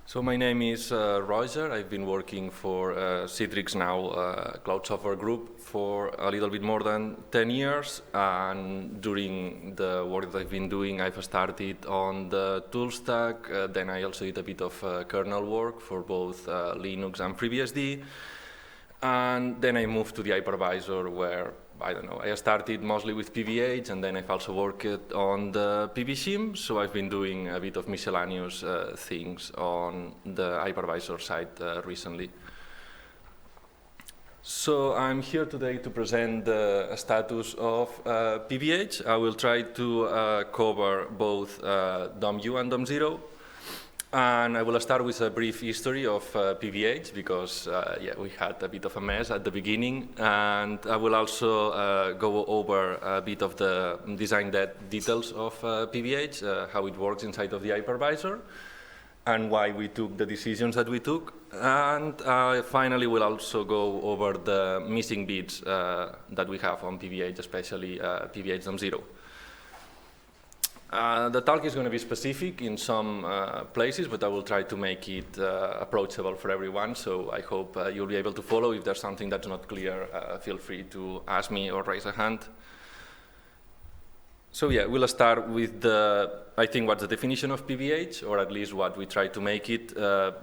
So my name is Roger. I've been working for Citrix now, cloud software group, for a little bit more than 10 years. And during the work that I've been doing, I've started on the tool stack. Then I also did a bit of kernel work for both Linux and FreeBSD. And then I moved to the hypervisor where, I started mostly with PVH, and then I've also worked on the PVShim, so I've been doing a bit of miscellaneous things on the hypervisor side recently. So I'm here today to present the status of PVH. I will try to cover both domU and domZero. And I will start with a brief history of PVH because we had a bit of a mess at the beginning, and I will also go over a bit of the design details of PVH, how it works inside of the hypervisor, and why we took the decisions that we took. And finally, we'll also go over the missing bits that we have on PVH, especially PVH domZero. The talk is going to be specific in some places, but I will try to make it approachable for everyone, so I hope you'll be able to follow. If there's something that's not clear, feel free to ask me or raise a hand. So we'll start with what's the definition of PVH, or at least what we try to make it.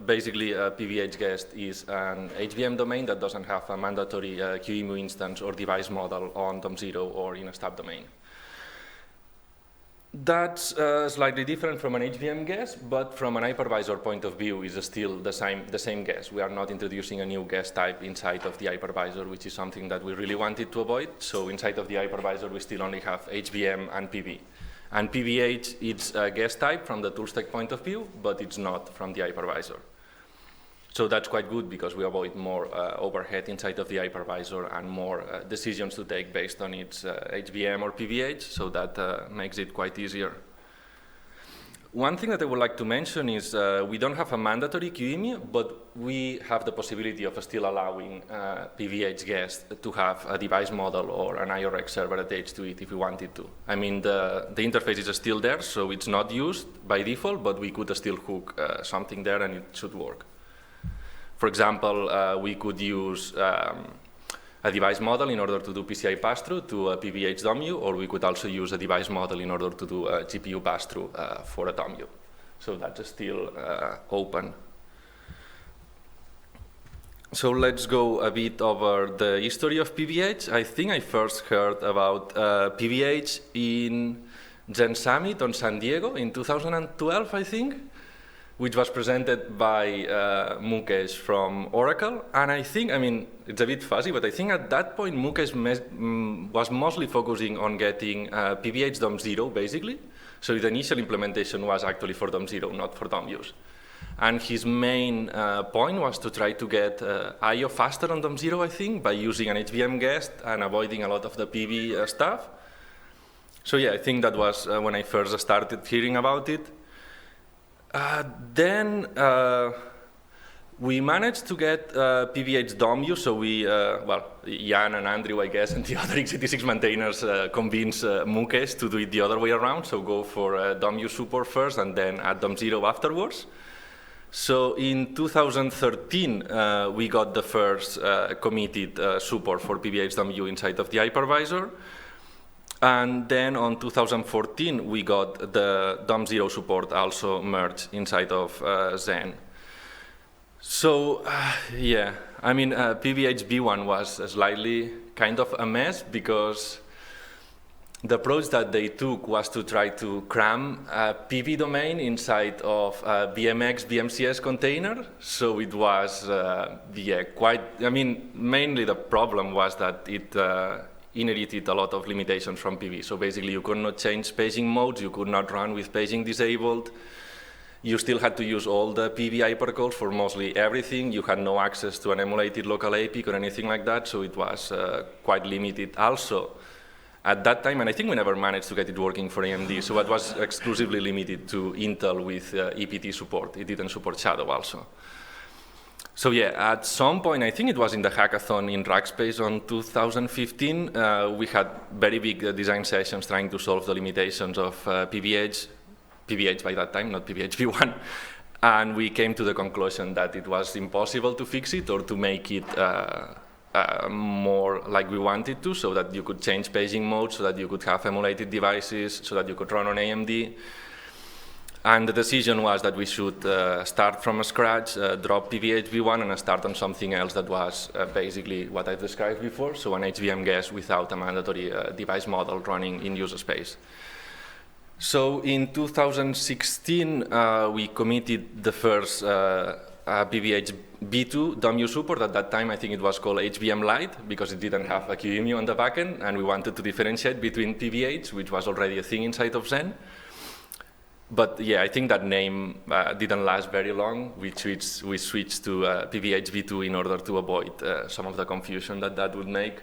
Basically, a PVH guest is an HVM domain that doesn't have a mandatory QEMU instance or device model on domZero or in a stub domain. That's slightly different from an HVM guest, but from an hypervisor point of view is still the same guest. We are not introducing a new guest type inside of the hypervisor, which is something that we really wanted to avoid. So inside of the hypervisor, we still only have HVM and PV. And PVH, it's a guest type from the toolstack point of view, but it's not from the hypervisor. So that's quite good because we avoid more overhead inside of the hypervisor and more decisions to take based on its HVM or PVH, so that makes it quite easier. One thing that I would like to mention is we don't have a mandatory QEMU, but we have the possibility of still allowing PVH guest to have a device model or an IRX server attached to it if we wanted to. I mean, the interface is still there, so it's not used by default, but we could still hook something there and it should work. For example, we could use a device model in order to do PCI pass-through to a PVH domU, or we could also use a device model in order to do a GPU pass-through for a domU. So that's still open. So let's go a bit over the history of PVH. I think I first heard about PVH in Gen Summit on San Diego in 2012, I think, which was presented by Mukesh from Oracle. And I think, it's a bit fuzzy, but I think at that point Mukesh was mostly focusing on getting PVH domZero, basically. So the initial implementation was actually for domZero, not for domUs. And his main point was to try to get I/O faster on domZero, I think, by using an HVM guest and avoiding a lot of the PV stuff. So I think that was when I first started hearing about it. Then we managed to get PVH domU, so we, Jan and Andrew, I guess, and the other x86 maintainers convinced Mukesh to do it the other way around, so go for domU support first and then add domZero afterwards. So in 2013, we got the first committed support for PVH domU inside of the hypervisor. And then on 2014, we got the domZero support also merged inside of Zen. So, PVH V1 was slightly kind of a mess because the approach that they took was to try to cram a PV domain inside of a BMX BMCS container. So it was, mainly the problem was that it inherited a lot of limitations from PV. So basically you could not change paging modes, you could not run with paging disabled. You still had to use all the PV hypercalls for mostly everything. You had no access to an emulated local APIC or anything like that, so it was quite limited also at that time, and I think we never managed to get it working for AMD, so it was exclusively limited to Intel with EPT support. It didn't support Shadow also. So at some point, I think it was in the hackathon in Rackspace on 2015, we had very big design sessions trying to solve the limitations of PVH by that time, not PVH v1, And we came to the conclusion that it was impossible to fix it or to make it more like we wanted to, so that you could change paging mode, so that you could have emulated devices, so that you could run on AMD. And the decision was that we should start from scratch, drop PVH v1, and start on something else that was basically what I've described before, so an HVM guest without a mandatory device model running in user space. So in 2016, we committed the first PVH v2 domU support. At that time, I think it was called HVM Lite, because it didn't have a QEMU on the backend, and we wanted to differentiate between PVH, which was already a thing inside of Zen. But yeah, I think that name didn't last very long. We switched to PVH v2 in order to avoid some of the confusion that would make.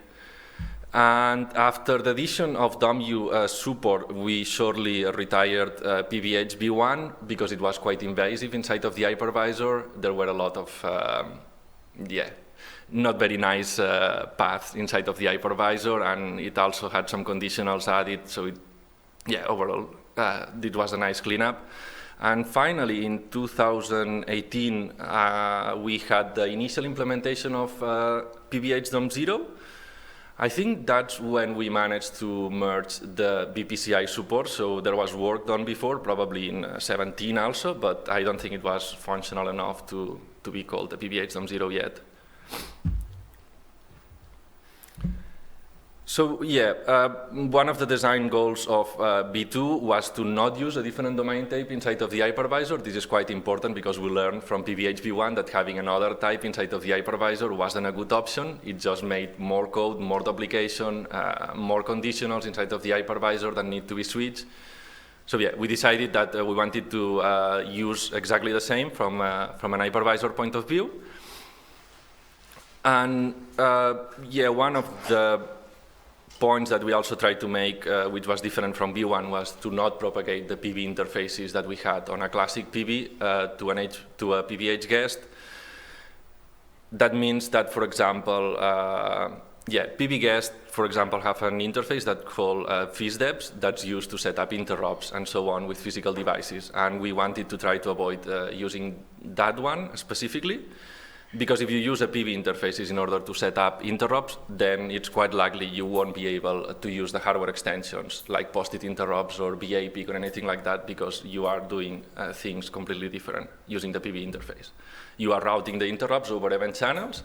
And after the addition of domU support, we shortly retired PVH v1 because it was quite invasive inside of the hypervisor. There were a lot of, not very nice paths inside of the hypervisor, and it also had some conditionals added. So overall, it was a nice cleanup. And finally, in 2018, we had the initial implementation of PVH dom0. I think that's when we managed to merge the BPCI support. So there was work done before, probably in 17 also, but I don't think it was functional enough to be called the PVH dom0 yet. So one of the design goals of B2 was to not use a different domain type inside of the hypervisor. This is quite important because we learned from PVH v1 that having another type inside of the hypervisor wasn't a good option. It just made more code, more duplication, more conditionals inside of the hypervisor that need to be switched. So we decided that we wanted to use exactly the same from an hypervisor point of view. And one of the points that we also tried to make, which was different from V1, was to not propagate the PV interfaces that we had on a classic PV to a PVH guest. That means that, for example, PV guest, for example, have an interface that called FISDEPs that's used to set up interrupts and so on with physical devices. And we wanted to try to avoid using that one specifically, because if you use a PV interfaces in order to set up interrupts, then it's quite likely you won't be able to use the hardware extensions like post-it interrupts or BAPIC or anything like that, because you are doing things completely different using the PV interface. You are routing the interrupts over event channels,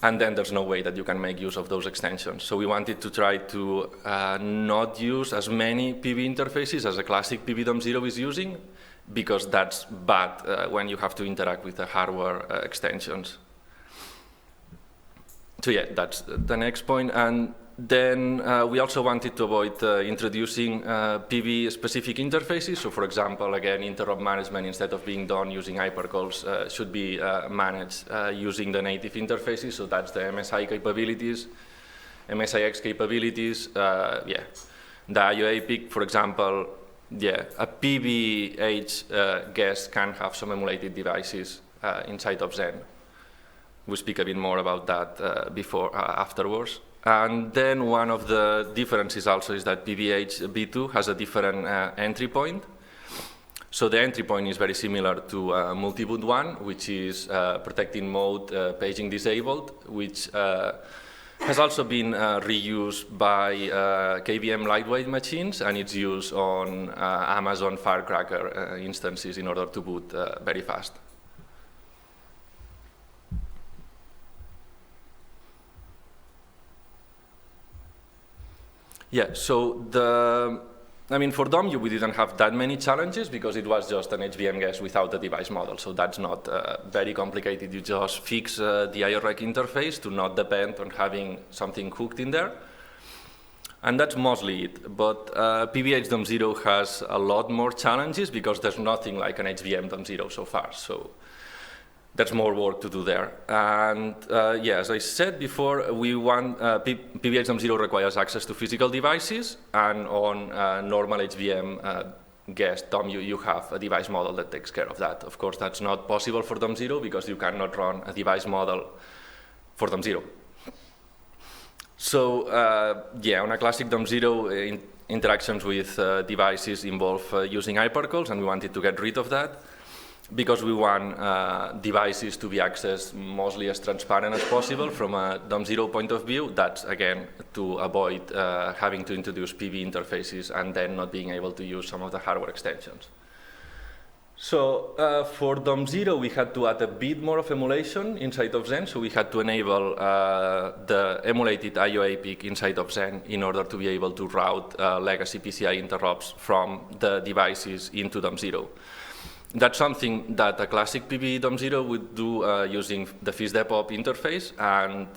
and then there's no way that you can make use of those extensions. So we wanted to try to not use as many PV interfaces as a classic PV dom0 is using, because that's bad when you have to interact with the hardware extensions. So that's the next point. And then we also wanted to avoid introducing PV-specific interfaces. So for example, again, interrupt management, instead of being done using hypercalls, should be managed using the native interfaces. So that's the MSI capabilities, MSIX capabilities, the IOAPIC, for example. A PVH guest can have some emulated devices inside of Zen. We'll speak a bit more about that afterwards. And then one of the differences also is that PVH v2 has a different entry point. So the entry point is very similar to multi-boot 1, which is protecting mode, paging disabled, which has also been reused by KVM lightweight machines, and it's used on Amazon Firecracker instances in order to boot very fast. So for domU, we didn't have that many challenges because it was just an HVM guest without a device model. So that's not very complicated. You just fix the IREC interface to not depend on having something hooked in there. And that's mostly it. But PVH dom0 has a lot more challenges because there's nothing like an HVM dom0 so far. So there's more work to do there. And as I said before, we want PVH dom0 requires access to physical devices, and on normal HVM guest domU, you have a device model that takes care of that. Of course, that's not possible for dom0 because you cannot run a device model for dom0. So on a classic dom0, interactions with devices involve using hypercalls, and we wanted to get rid of that. because we want devices to be accessed mostly as transparent as possible from a domZero point of view. That's, again, to avoid having to introduce PV interfaces and then not being able to use some of the hardware extensions. So for domZero, we had to add a bit more of emulation inside of Zen. So we had to enable the emulated IO APIC inside of Zen in order to be able to route legacy PCI interrupts from the devices into domZero. That's something that a classic PV domZero would do using the FISDEPOP interface. And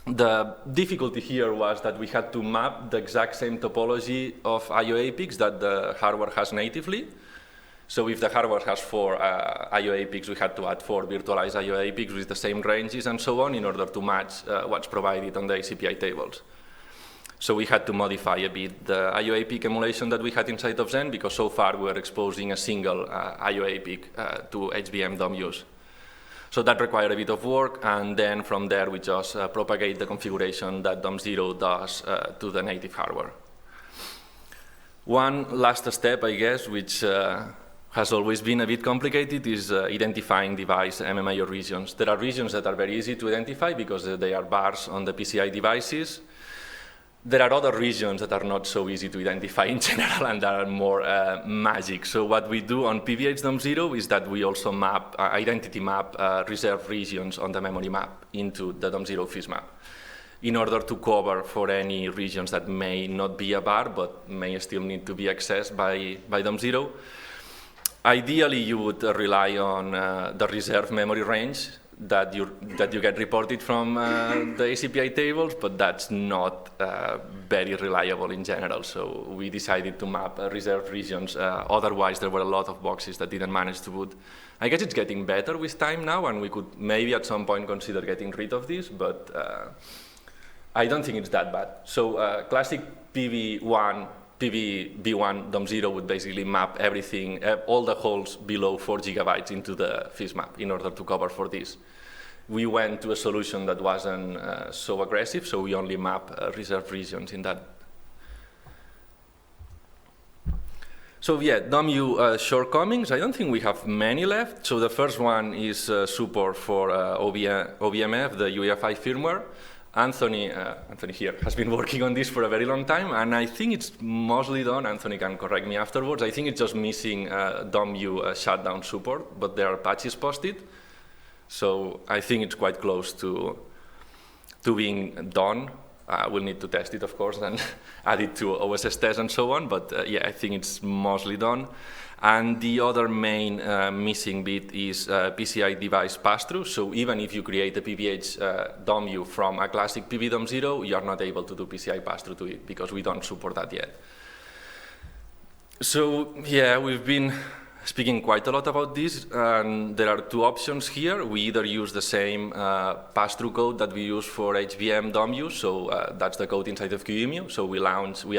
the difficulty here was that we had to map the exact same topology of IO APICs that the hardware has natively. So if the hardware has 4 IO APICs, we had to add 4 virtualized IO APICs with the same ranges and so on in order to match what's provided on the ACPI tables. So we had to modify a bit the IO APIC emulation that we had inside of Zen, because so far we were exposing a single IO APIC to HBM domUs. So that required a bit of work, and then from there we just propagate the configuration that domZero does to the native hardware. One last step, I guess, which has always been a bit complicated, is identifying device MMIO regions. There are regions that are very easy to identify because they are bars on the PCI devices. There are other regions that are not so easy to identify in general and that are more magic. So what we do on PVH domZero is that we also map, identity map reserved regions on the memory map into the domZero FISMAP in order to cover for any regions that may not be a bar but may still need to be accessed by domZero. Ideally, you would rely on the reserved memory range that you get reported from the ACPI tables, but that's not very reliable in general. So we decided to map reserved regions. Otherwise, there were a lot of boxes that didn't manage to boot. I guess it's getting better with time now, and we could maybe at some point consider getting rid of this, but I don't think it's that bad. So classic PV1 domZero would basically map everything, all the holes below 4 gigabytes into the FISMAP in order to cover for this. We went to a solution that wasn't so aggressive, so we only map reserved regions in that. So yeah, domU shortcomings, I don't think we have many left. So the first one is support for OVMF, the UEFI firmware. Anthony here has been working on this for a very long time, and I think it's mostly done. Anthony can correct me afterwards. I think it's just missing domU shutdown support, but there are patches posted. So I think it's quite close to being done. We'll need to test it, of course, and add it to OSS test and so on, but yeah, I think it's mostly done. And the other main missing bit is PCI device pass-through. So even if you create a PVH domU from a classic PV domZero, you are not able to do PCI pass-through to it because we don't support that yet. So yeah, we've been speaking quite a lot about this, and there are 2 options here. We either use the same pass-through code that we use for HBM domU, so that's the code inside of QEMU. So we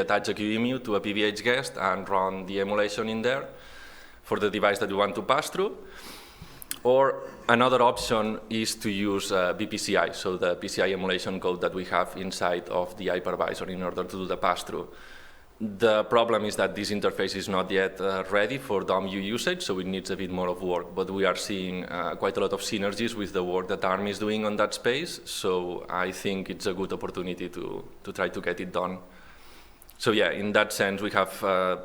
attach a QEMU to a PVH guest and run the emulation in there for the device that we want to pass through. Or another option is to use BPCI, so the PCI emulation code that we have inside of the hypervisor in order to do the pass-through. The problem is that this interface is not yet ready for domU usage, so it needs a bit more of work, but we are seeing quite a lot of synergies with the work that ARM is doing on that space, so I think it's a good opportunity to try to get it done. So yeah, in that sense, we have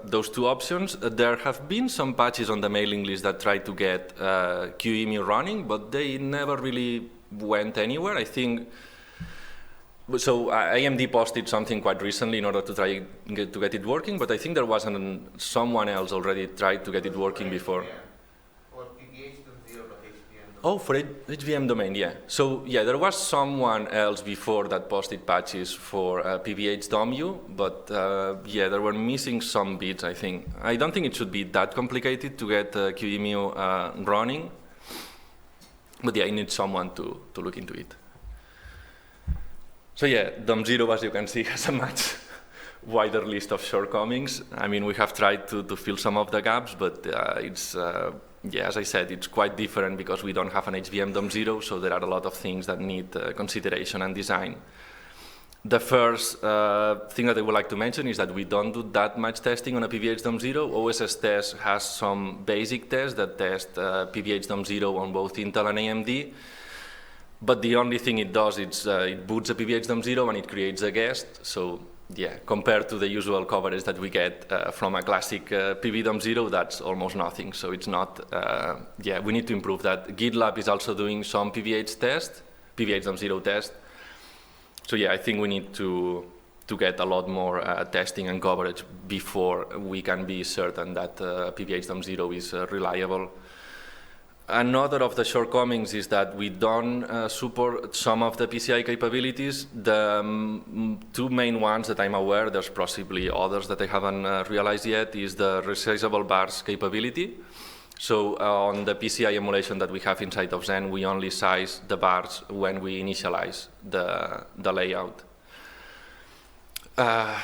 those 2 options. There have been some patches on the mailing list that tried to get QEMU running, but they never really went anywhere. I think, so AMD posted something quite recently in order to try to get it working, but I think there wasn't someone else already tried to get it working before. Oh, for HBM domain, yeah. So yeah, there was someone else before that posted patches for PVH domU, but yeah, there were missing some bits, I think. I don't think it should be that complicated to get QEMU running, but yeah, I need someone to look into it. So yeah, domZero, as you can see, has a much wider list of shortcomings. I mean, we have tried to fill some of the gaps, but it's yeah, as I said, it's quite different because we don't have an HBM domZero, so there are a lot of things that need consideration and design. The first thing that I would like to mention is that we don't do that much testing on a PVH domU. OSS test has some basic tests that test PVH domU on both Intel and AMD. But the only thing it does is it boots a PVH domU and it creates a guest. So yeah, compared to the usual coverage that we get from a classic PV domU, that's almost nothing. So it's not, yeah, we need to improve that. GitLab is also doing some PVH domU test. So yeah, I think we need to get a lot more testing and coverage before we can be certain that PVH domU is reliable. Another of the shortcomings is that we don't support some of the PCI capabilities. The two main ones that I'm aware, there's possibly others that I haven't realized yet, is the resizable bars capability. So on the PCI emulation that we have inside of Zen, we only size the bars when we initialize the layout.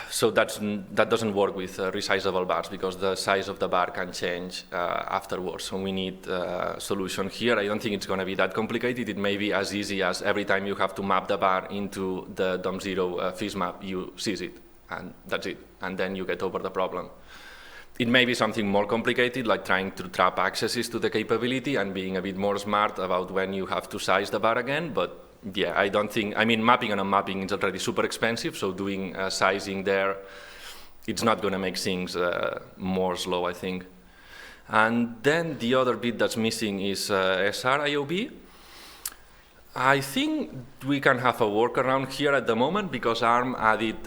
So that doesn't work with resizable bars because the size of the bar can change afterwards. So we need a solution here. I don't think it's going to be that complicated. It may be as easy as every time you have to map the bar into the domU fizz map, you seize it, and that's it. And then you get over the problem. It may be something more complicated, like trying to trap accesses to the capability and being a bit more smart about when you have to size the bar again, but yeah, I don't think, I mean, mapping and unmapping is already super expensive, so doing sizing there, it's not going to make things more slow, I think. And then the other bit that's missing is SR-IOB. I think we can have a workaround here at the moment because ARM added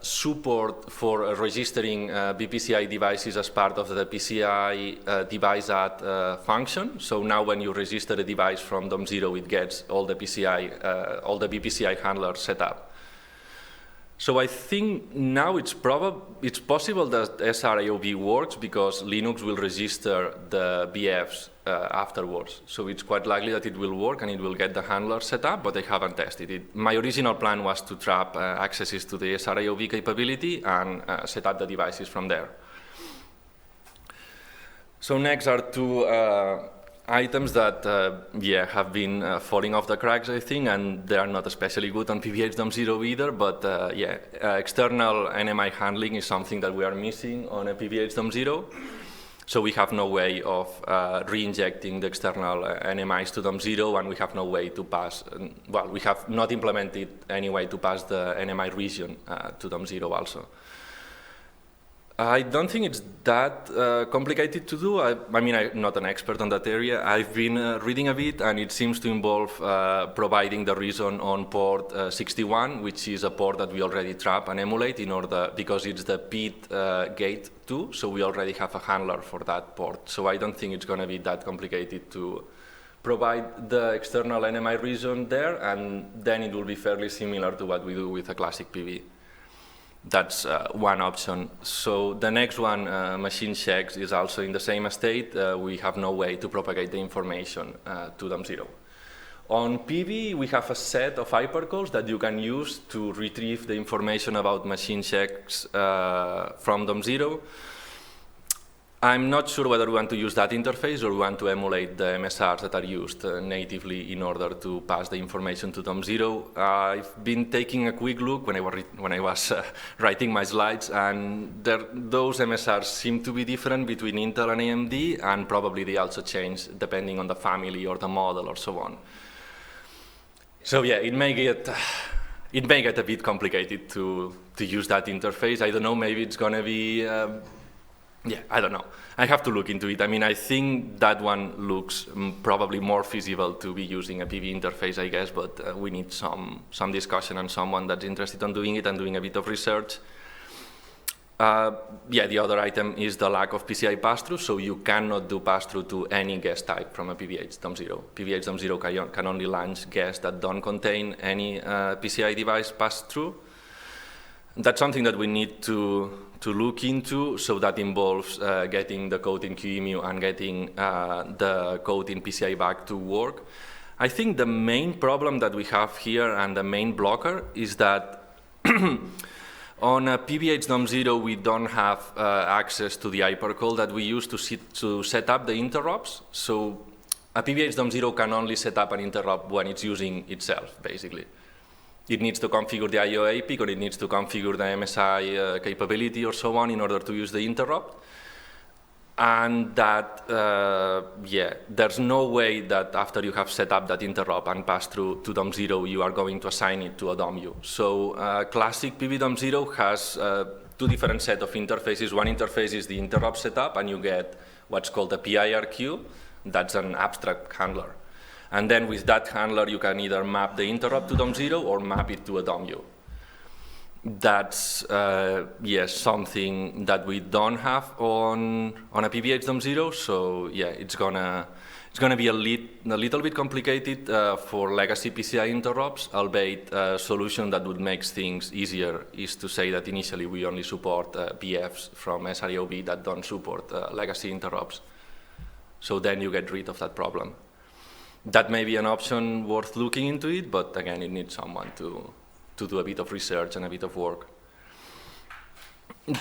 support for registering BPCI devices as part of the PCI device add function. So now when you register a device from domU, it gets all the BPCI handlers set up. So I think now it's possible that SR-IOB works because Linux will register the BFs afterwards. So it's quite likely that it will work and it will get the handler set up, but I haven't tested it. My original plan was to trap accesses to the SR-IOB capability and set up the devices from there. So next are two items that yeah, have been falling off the cracks, I think, and they are not especially good on PVH domU either, but yeah, external NMI handling is something that we are missing on a PVH domU. So we have no way of re-injecting the external NMIs to domU, and we have no way to pass, well, we have not implemented any way to pass the NMI region to domU also. I don't think it's that complicated to do. I mean, I'm not an expert on that area. I've been reading a bit, and it seems to involve providing the reason on port 61, which is a port that we already trap and emulate in order, because it's the PID gate 2, so we already have a handler for that port. So I don't think it's going to be that complicated to provide the external NMI reason there, and then it will be fairly similar to what we do with a classic PV. That's one option. So the next one, machine checks, is also in the same state. We have no way to propagate the information to domU. On PV, we have a set of hypercalls that you can use to retrieve the information about machine checks from domU. I'm not sure whether we want to use that interface or we want to emulate the MSRs that are used natively in order to pass the information to domU. I've been taking a quick look when I was writing my slides, and those MSRs seem to be different between Intel and AMD, and probably they also change depending on the family or the model or so on. So yeah, it may get a bit complicated to use that interface. I don't know, maybe it's going to be yeah, I don't know. I have to look into it. I mean, I think that one looks probably more feasible to be using a PV interface, I guess, but we need some discussion and someone that's interested in doing it and doing a bit of research. Yeah, the other item is the lack of PCI pass-through, so you cannot do pass-through to any guest type from a PVH domU. PVH domU can only launch guests that don't contain any PCI device pass-through. That's something that we need to look into, so that involves getting the code in QEMU and getting the code in PCI back to work. I think the main problem that we have here and the main blocker is that on a PVH domU we don't have access to the hypercall that we use to set up the interrupts. So a PVH domU can only set up an interrupt when it's using itself, basically. it needs to configure the IO API, or it needs to configure the MSI capability or so on in order to use the interrupt. And that, there's no way that after you have set up that interrupt and passed through to domU, you are going to assign it to a domU. So classic PV-domU has two different sets of interfaces. One interface is the interrupt setup, and you get what's called a PIRQ. That's an abstract handler. And then with that handler, you can either map the interrupt to domU or map it to a domU. That's something that we don't have on a PVH domU. So it's gonna be a little bit complicated for legacy PCI interrupts. Albeit a solution that would make things easier is to say that initially we only support BFs from SREOB that don't support legacy interrupts. So then you get rid of that problem. That may be an option worth looking into it, but again, it needs someone to do a bit of research and a bit of work.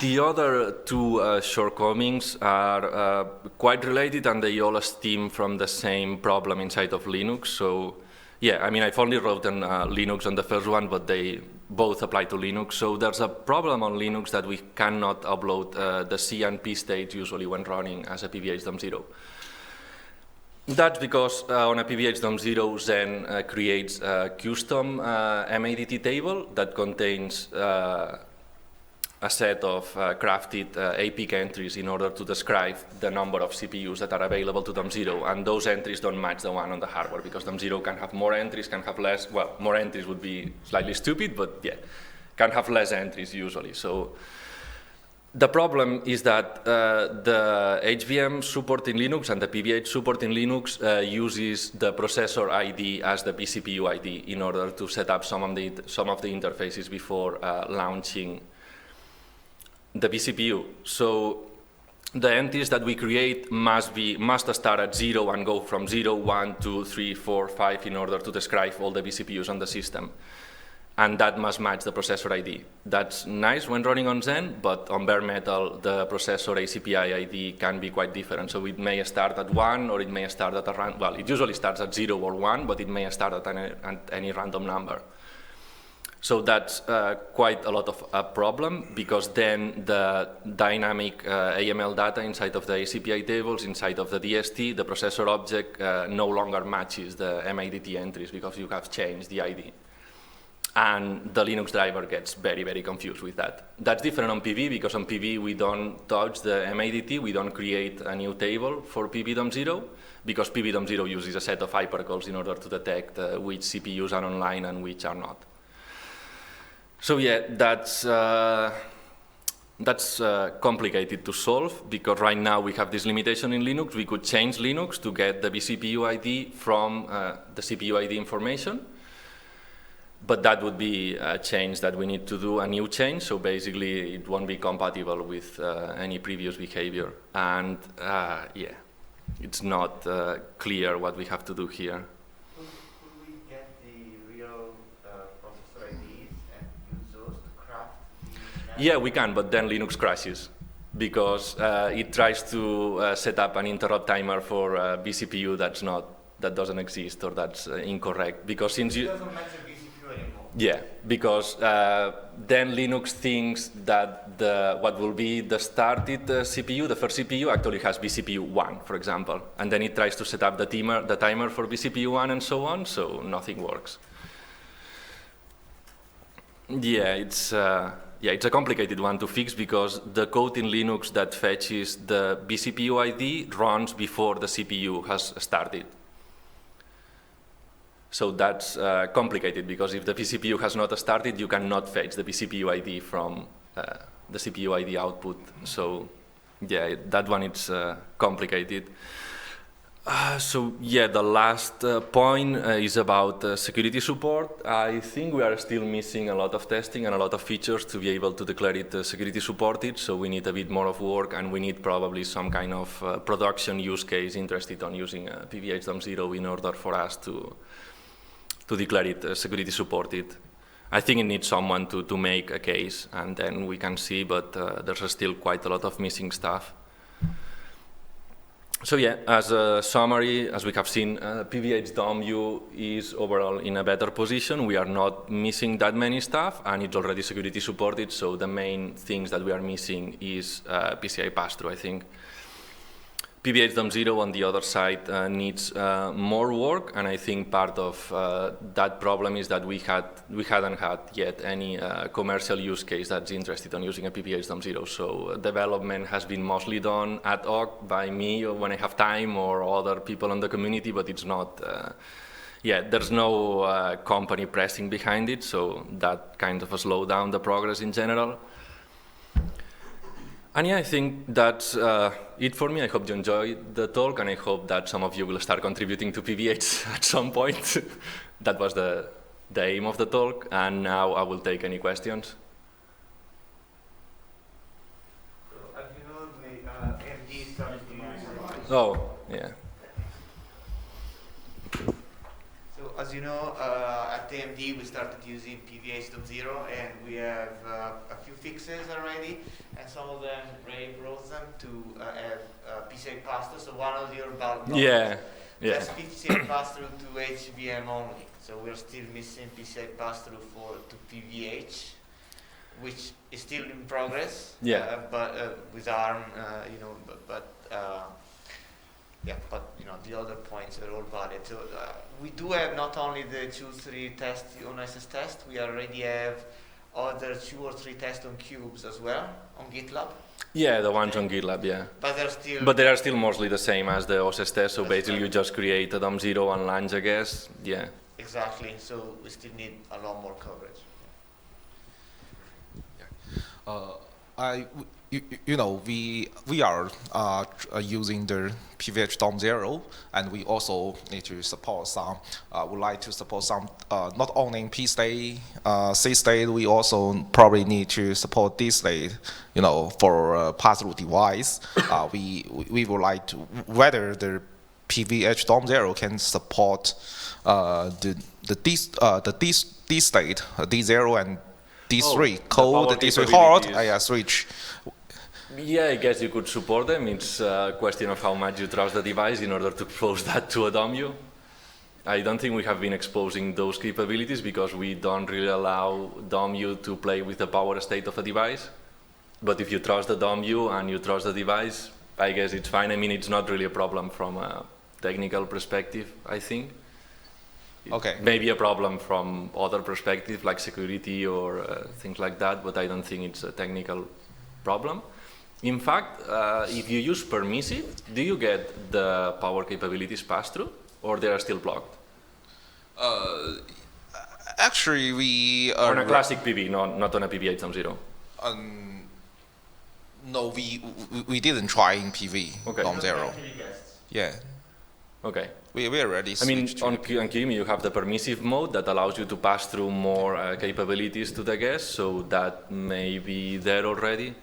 The other two shortcomings are quite related, and they all stem from the same problem inside of Linux. So I've only written Linux on the first one, but they both apply to Linux. So there's a problem on Linux that we cannot upload the C and P state usually when running as a PVH domU. That's because on a PVH domU, Zen creates a custom MADT table that contains a set of crafted APIC entries in order to describe the number of CPUs that are available to domU, and those entries don't match the one on the hardware because domU can have more entries, can have less. Well, more entries would be slightly stupid, but can have less entries usually. So the problem is that the HVM support in Linux and the PVH support in Linux uses the processor ID as the vCPU ID in order to set up some of the interfaces before launching the vCPU. So the entries that we create must start at 0 and go from 0, 1, 2, 3, 4, 5 in order to describe all the vCPUs on the system. And that must match the processor ID. That's nice when running on Zen, but on bare metal, the processor ACPI ID can be quite different. So it may start at 1, or it may start at it usually starts at 0 or 1, but it may start at any random number. So that's quite a lot of a problem, because then the dynamic AML data inside of the ACPI tables, inside of the DST, the processor object no longer matches the MADT entries because you have changed the ID. And the Linux driver gets very, very confused with that. That's different on PV, because on PV we don't touch the MADT, we don't create a new table for PV-domU, because PV-domU uses a set of hypercalls in order to detect which CPUs are online and which are not. So that's complicated to solve, because right now we have this limitation in Linux. We could change Linux to get the vCPU ID from the CPU ID information. But that would be a change that we need to do, a new change. So basically, it won't be compatible with any previous behavior. And it's not clear what we have to do here. Could we get the real processor IDs and use those to craft the... Yeah, we can, but then Linux crashes, because it tries to set up an interrupt timer for vCPU that doesn't exist, or that's incorrect. Because since it doesn't mention vCPU anymore. Yeah, because then Linux thinks that what will be the started CPU, the first CPU, actually has vCPU 1, for example. And then it tries to set up the timer for vCPU 1 and so on, so nothing works. It's a complicated one to fix, because the code in Linux that fetches the vCPU ID runs before the CPU has started. So that's complicated, because if the vCPU has not started, you cannot fetch the vCPU ID from the CPU ID output. So that one is complicated. The last point is about security support. I think we are still missing a lot of testing and a lot of features to be able to declare it security supported, so we need a bit more of work, and we need probably some kind of production use case interested on using PVH domU in order for us to declare it security supported. I think it needs someone to make a case, and then we can see, but there's still quite a lot of missing stuff. So yeah, as a summary, as we have seen, PVH domU is overall in a better position. We are not missing that many stuff, and it's already security supported, so the main things that we are missing is PCI pass-through, I think. PVH dom0 on the other side needs more work, and I think part of that problem is that we hadn't had yet any commercial use case that's interested in using a PVH dom0. So development has been mostly done ad hoc by me or when I have time or other people in the community, but it's not, there's no company pressing behind it, so that kind of slowed down the progress in general. And yeah, I think that's it for me. I hope you enjoyed the talk, and I hope that some of you will start contributing to PVH at some point. That was the aim of the talk, and now I will take any questions. So, as you know, the AMD started to use. Oh, yeah. So, as you know, at AMD we started using PVH dom0, and we have a few fixes already, and some of them Ray brought them to have PCI pass-through. So one of your bulk just PCI pass-through to HVM only. So we're still missing PCI pass-through to PVH, which is still in progress. But with ARM, the other points are all valid. So we do have not only the 2-3 tests on SSTest, we already have other 2 or 3 tests on cubes as well on GitLab. Yeah, the ones on GitLab, yeah. But they are still mostly the same as the OSS test. So basically, you just create a dom0 and launch, I guess. Yeah. Exactly. So we still need a lot more coverage. We are using the PVH dom0, and we also need to support some. Would like to support some not only in P state, C state. We also probably need to support D state. For pass-through device, we would like to whether the PVH dom0 can support the D state, D0 and D3 cold, D3 hot, switch. Yeah, I guess you could support them. It's a question of how much you trust the device in order to expose that to a domU. I don't think we have been exposing those capabilities because we don't really allow domU to play with the power state of a device. But if you trust the domU and you trust the device, I guess it's fine. I mean, it's not really a problem from a technical perspective, I think. Okay. Maybe a problem from other perspective, like security or things like that, but I don't think it's a technical problem. In fact, if you use permissive, do you get the power capabilities pass-through, or they are still blocked? Actually, we on a classic PV, not on a PVH dom0. No, we didn't try in PV dom0. Yeah. Okay. We already switched. I mean, on QEMU you have the permissive mode that allows you to pass through more capabilities to the guest, so that may be there already.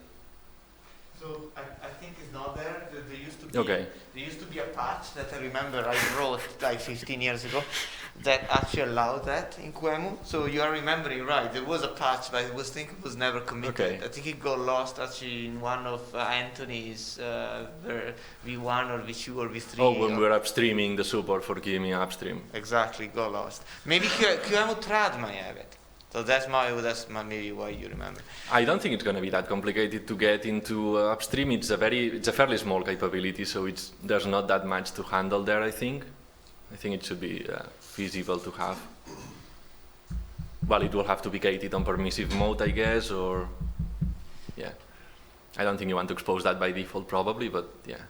So I think it's not there. There used to be a patch that I remember I wrote like 15 years ago that actually allowed that in QEMU. So you are remembering right. There was a patch, but I was never committed. Okay. I think it got lost actually in one of Anthony's V1 or V2 or V3. Oh, when we were upstreaming the support for QEMU upstream. Exactly, got lost. Maybe QEMU Trad might have it. So that's maybe why you remember. I don't think it's going to be that complicated to get into upstream. It's a fairly small capability, so there's not that much to handle there. I think it should be feasible to have. Well, it will have to be gated on permissive mode, I guess, or yeah. I don't think you want to expose that by default, probably, but yeah.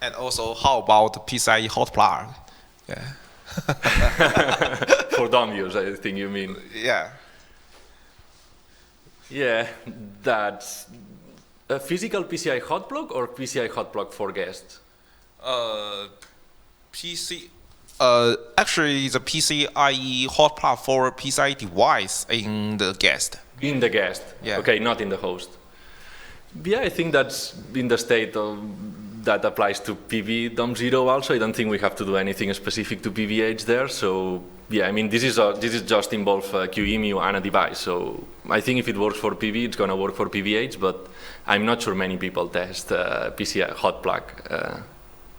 And also, how about PCIe hot plug? Yeah. For domUs, I think you mean. Yeah. Yeah, that's a physical PCI hot plug or PCI hot plug for guests? Actually, the PCIe hot plug for PCI device in the guest. In the guest. Yeah. Okay, not in the host. Yeah, I think that's in the state of. That applies to PV dom0 also. I don't think we have to do anything specific to PVH there, so yeah, I mean, this is just involve QEMU and a device. So I think if it works for PV, it's going to work for PVH, but I'm not sure many people test PCI hot plug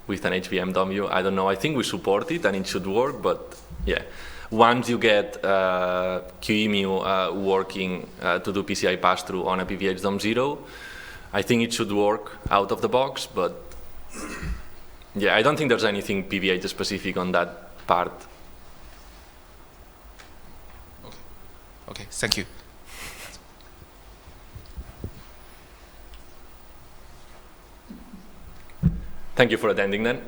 with an HVM domU. I don't know. I think we support it and it should work, but yeah. Once you get QEMU working to do PCI pass-through on a PVH dom0, I think it should work out of the box, but yeah, I don't think there's anything PVH specific on that part. Okay, thank you. Thank you for attending then.